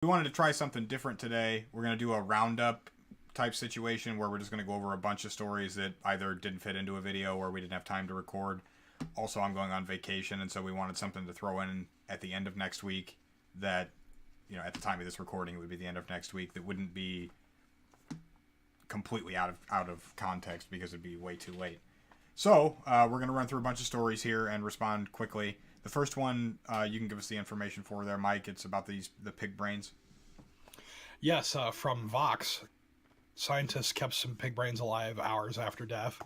We wanted to try something different today. We're going to do a roundup type situation where we're just going to go over a bunch of stories that either didn't fit into a video or we didn't have time to record. Also, I'm going on vacation, and so we wanted something to throw in at the end of next week that, at the time of this recording, it would be the end of next week, that wouldn't be completely out of context because it'd be way too late. So, we're going to run through a bunch of stories here and respond quickly. The first one, you can give us the information for there, Mike. It's about the pig brains. Yes, from Vox, scientists kept some pig brains alive hours after death.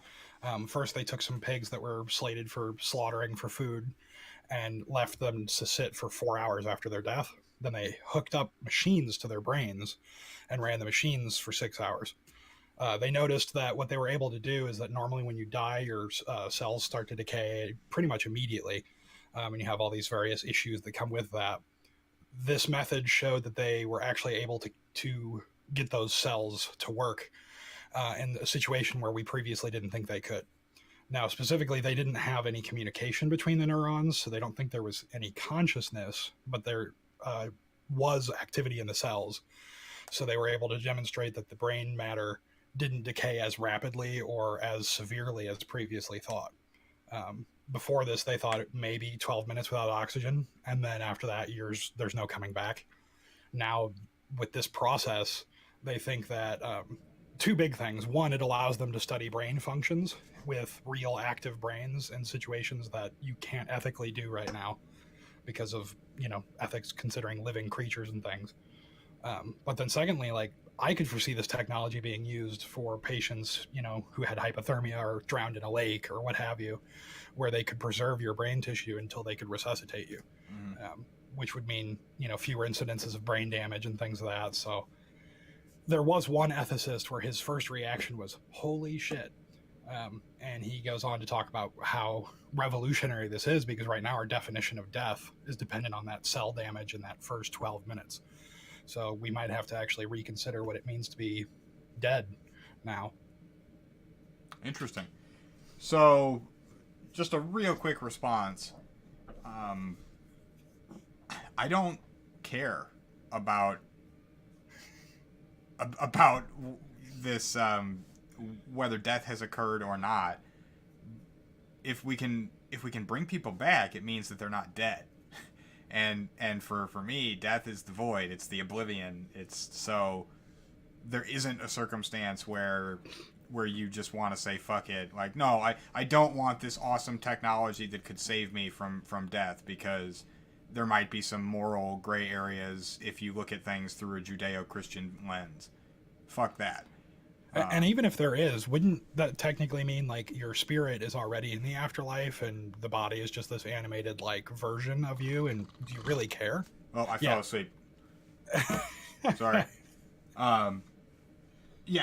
First, they took some pigs that were slated for slaughtering for food and left them to sit for 4 hours after their death. Then they hooked up machines to their brains and ran the machines for 6 hours. They noticed that what they were able to do is that normally when you die, your cells start to decay pretty much immediately, and you have all these various issues that come with that. This method showed that they were actually able to get those cells to work in a situation where we previously didn't think they could. Now, specifically, they didn't have any communication between the neurons, so they don't think there was any consciousness, but there was activity in the cells. So they were able to demonstrate that the brain matter didn't decay as rapidly or as severely as previously thought. Before this, they thought maybe 12 minutes without oxygen, and then after that, there's no coming back. Now, with this process, they think that two big things. One, it allows them to study brain functions with real active brains in situations that you can't ethically do right now because of, ethics considering living creatures and things. But then secondly, I could foresee this technology being used for patients, who had hypothermia or drowned in a lake or what have you, where they could preserve your brain tissue until they could resuscitate you, which would mean, fewer incidences of brain damage and things like that. So there was one ethicist where his first reaction was, holy shit. And he goes on to talk about how revolutionary this is because right now our definition of death is dependent on that cell damage in that first 12 minutes. So we might have to actually reconsider what it means to be dead now. Interesting. So, just a real quick response. I don't care about this whether death has occurred or not. If we can bring people back, it means that they're not dead. And for me, death is the void. It's the oblivion. So there isn't a circumstance where you just want to say fuck it. Like, no, I don't want this awesome technology that could save me from death because there might be some moral gray areas if you look at things through a Judeo-Christian lens. Fuck that. And even if there is, wouldn't that technically mean your spirit is already in the afterlife and the body is just this animated version of you? And do you really care? Well, I fell asleep. Sorry. Yeah,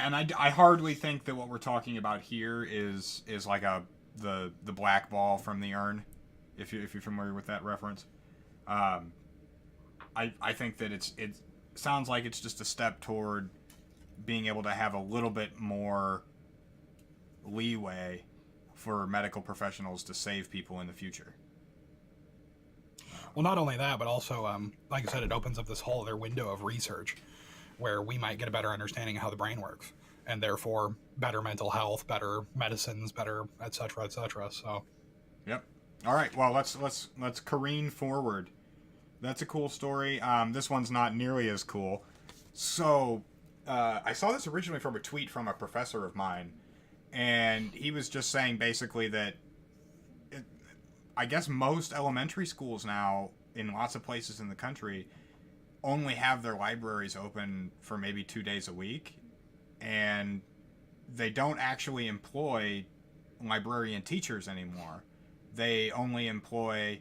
and I hardly think that what we're talking about here is like the black ball from the urn, if you're familiar with that reference. I think that it sounds like it's just a step toward being able to have a little bit more leeway for medical professionals to save people in the future. Well, not only that, but also, like I said, it opens up this whole other window of research where we might get a better understanding of how the brain works, and therefore better mental health, better medicines, better et cetera, et cetera. So, yep. All right. Well, let's careen forward. That's a cool story. This one's not nearly as cool. So, I saw this originally from a tweet from a professor of mine, and he was just saying basically that I guess most elementary schools now in lots of places in the country only have their libraries open for maybe 2 days a week, and they don't actually employ librarian teachers anymore. They only employ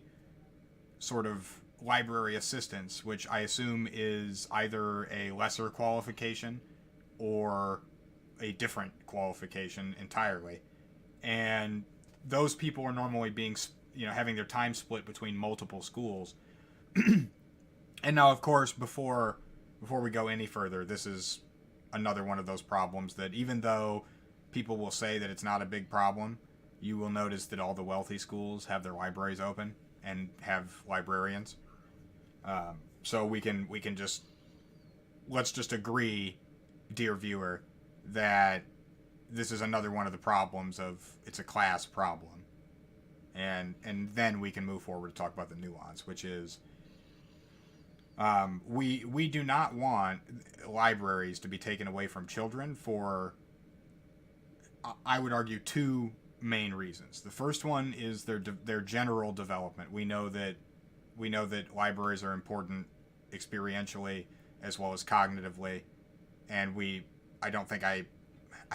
sort of library assistants, which I assume is either a lesser qualification or a different qualification entirely. And those people are normally being, having their time split between multiple schools. And now, of course, before we go any further, this is another one of those problems that even though people will say that it's not a big problem, you will notice that all the wealthy schools have their libraries open and have librarians. So we can just let's just agree, dear viewer, that this is another one of the problems of it's a class problem. And then we can move forward to talk about the nuance, which is we do not want libraries to be taken away from children for, I would argue, two main reasons. The first one is their general development. We know that libraries are important experientially as well as cognitively, and I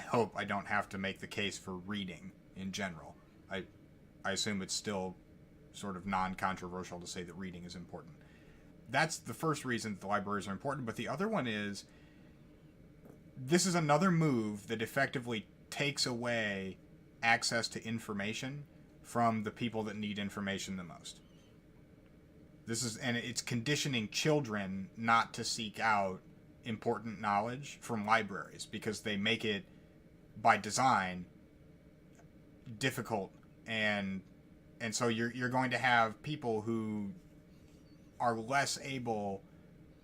hope I don't have to make the case for reading in general. I assume it's still sort of non-controversial to say that reading is important. That's the first reason that the libraries are important, but the other one is this is another move that effectively takes away access to information from the people that need information the most. And it's conditioning children not to seek out important knowledge from libraries because they make it by design difficult, and so you're going to have people who are less able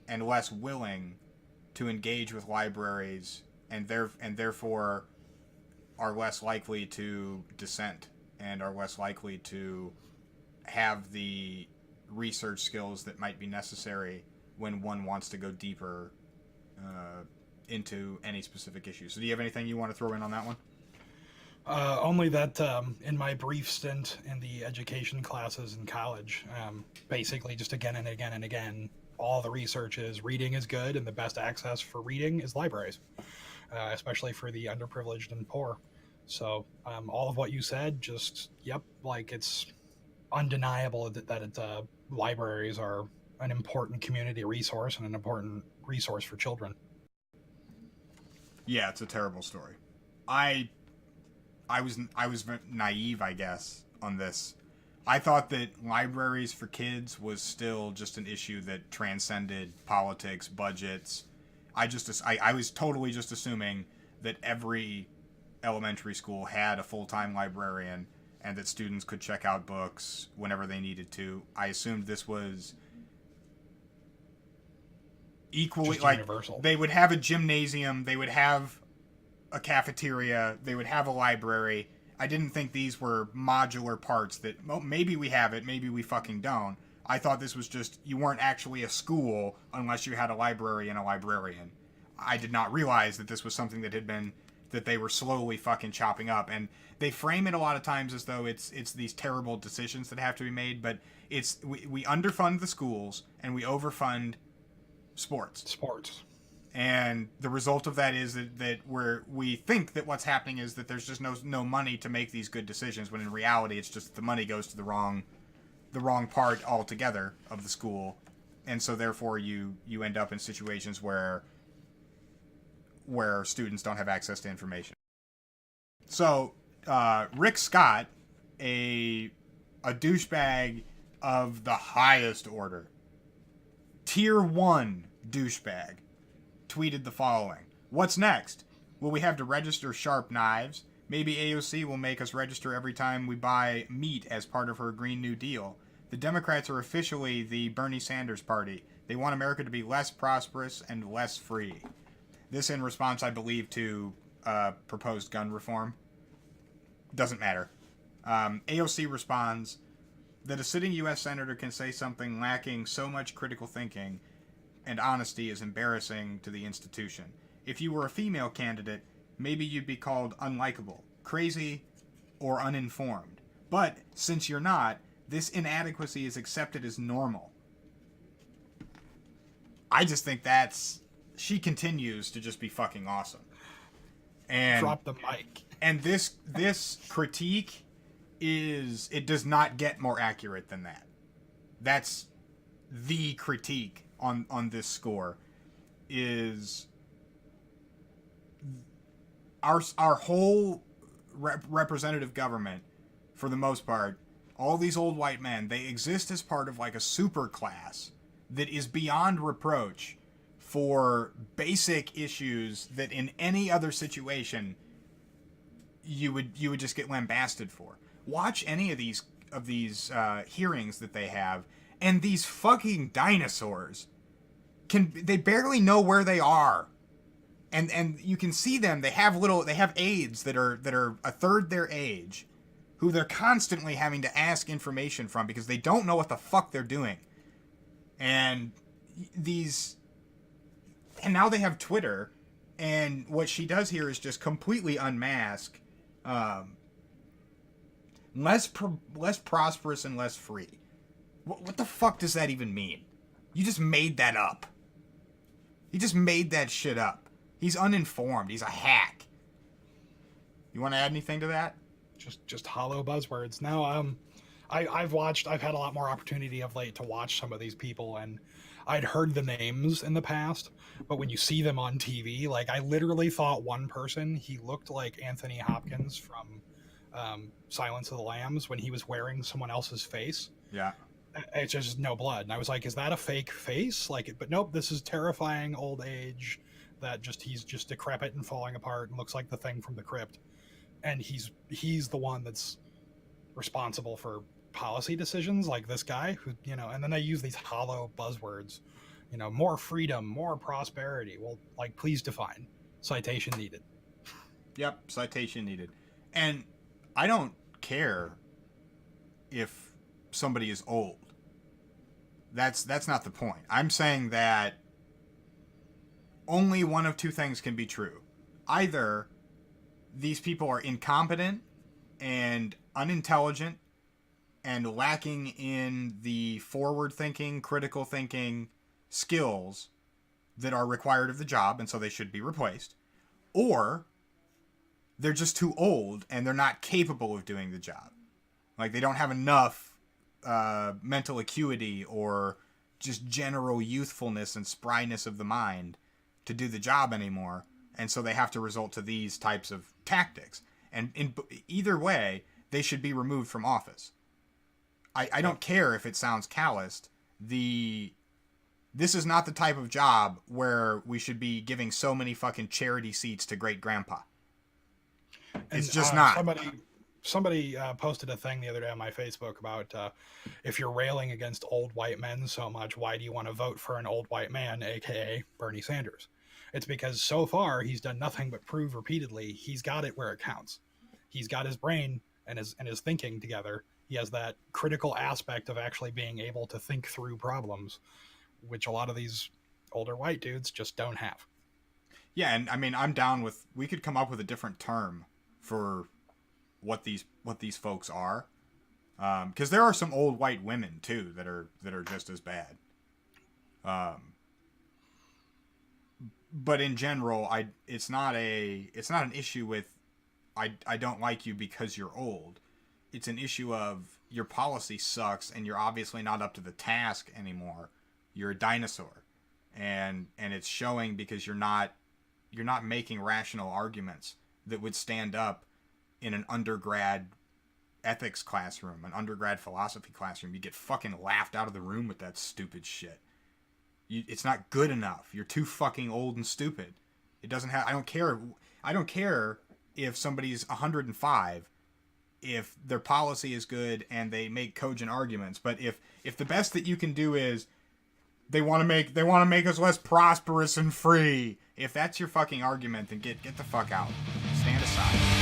and less willing to engage with libraries, and therefore are less likely to dissent and are less likely to have the research skills that might be necessary when one wants to go deeper into any specific issue. So do you have anything you want to throw in on that one? Only that in my brief stint in the education classes in college, basically just again and again and again, all the research is reading is good, and the best access for reading is libraries, especially for the underprivileged and poor. So all of what you said, just, yep, like it's undeniable that libraries are an important community resource and an important resource for children. Yeah, it's a terrible story. I was naive, I guess, on this. I thought that libraries for kids was still just an issue that transcended politics, budgets. I was totally just assuming that every elementary school had a full-time librarian and that students could check out books whenever they needed to. I assumed this was equally just like universal. They would have a gymnasium, they would have a cafeteria, they would have a library. I didn't think these were modular parts that, well, maybe we have it, maybe we fucking don't. I thought this was just, you weren't actually a school unless you had a library and a librarian. I did not realize that this was something that they were slowly fucking chopping up. And they frame it a lot of times as though it's these terrible decisions that have to be made, but we underfund the schools and we overfund sports. And the result of that is that we think that what's happening is that there's just no money to make these good decisions, when in reality it's just the money goes to the wrong part altogether of the school, and so therefore you end up in situations where students don't have access to information. So Rick Scott, a douchebag of the highest order, tier 1 douchebag, tweeted the following: "What's next? Will we have to register sharp knives? Maybe AOC will make us register every time we buy meat as part of her Green New Deal. The Democrats are officially the Bernie Sanders party. They want America to be less prosperous and less free." This in response, I believe, to proposed gun reform. Doesn't matter. AOC responds that a sitting U.S. senator can say something lacking so much critical thinking and honesty is embarrassing to the institution. If you were a female candidate, maybe you'd be called unlikable, crazy, or uninformed. But since you're not, this inadequacy is accepted as normal. I just think she continues to just be fucking awesome. And drop the mic. And this critique it does not get more accurate than that. That's the critique on this score, is our whole representative government, for the most part, all these old white men, they exist as part of like a super class that is beyond reproach for basic issues that in any other situation you would just get lambasted for. Watch any of these hearings that they have, and these fucking dinosaurs they barely know where they are. And you can see them. They have aides that are a third their age, who they're constantly having to ask information from because they don't know what the fuck they're doing. And now they have Twitter, and what she does here is just completely unmask less prosperous and less free. What the fuck does that even mean? You just made that up. You just made that shit up. He's uninformed. He's a hack. You want to add anything to that? Just hollow buzzwords. No, I've had a lot more opportunity of late to watch some of these people, and I'd heard the names in the past, but when you see them on TV, like, I literally thought one person, he looked like Anthony Hopkins from Silence of the Lambs when he was wearing someone else's face. Yeah. It's just no blood. And I was like, is that a fake face? But nope, this is terrifying old age that he's just decrepit and falling apart and looks like the Thing from the Crypt. And he's the one that's responsible for policy decisions, like this guy who, and then they use these hollow buzzwords, more freedom, more prosperity. Well, like, please define. Citation needed. Yep, citation needed. And I don't care if somebody is old. That's not the point. I'm saying that only one of two things can be true. Either these people are incompetent and unintelligent and lacking in the forward-thinking, critical thinking skills that are required of the job, and so they should be replaced. Or they're just too old and they're not capable of doing the job. Like, they don't have enough mental acuity or just general youthfulness and spryness of the mind to do the job anymore, and so they have to resort to these types of tactics. And in either way, they should be removed from office. I don't care if it sounds calloused. This is not the type of job where we should be giving so many fucking charity seats to great grandpa. It's just not. Somebody posted a thing the other day on my Facebook about if you're railing against old white men so much, why do you want to vote for an old white man, aka Bernie Sanders? It's because so far he's done nothing but prove repeatedly he's got it where it counts. He's got his brain and his thinking together. He has that critical aspect of actually being able to think through problems, which a lot of these older white dudes just don't have. Yeah, and I mean, I'm down with, we could come up with a different term for what these folks are, because there are some old white women too that are just as bad. But in general, it's not an issue with I don't like you because you're old. It's an issue of your policy sucks and you're obviously not up to the task anymore. You're a dinosaur, and it's showing because you're not making rational arguments that would stand up in an undergrad ethics classroom, an undergrad philosophy classroom. You get fucking laughed out of the room with that stupid shit. It's not good enough. You're too fucking old and stupid. It doesn't have. I don't care if somebody's 105, if their policy is good and they make cogent arguments. But if the best that you can do is they want to make us less prosperous and free, if that's your fucking argument, then get the fuck out. Stand aside.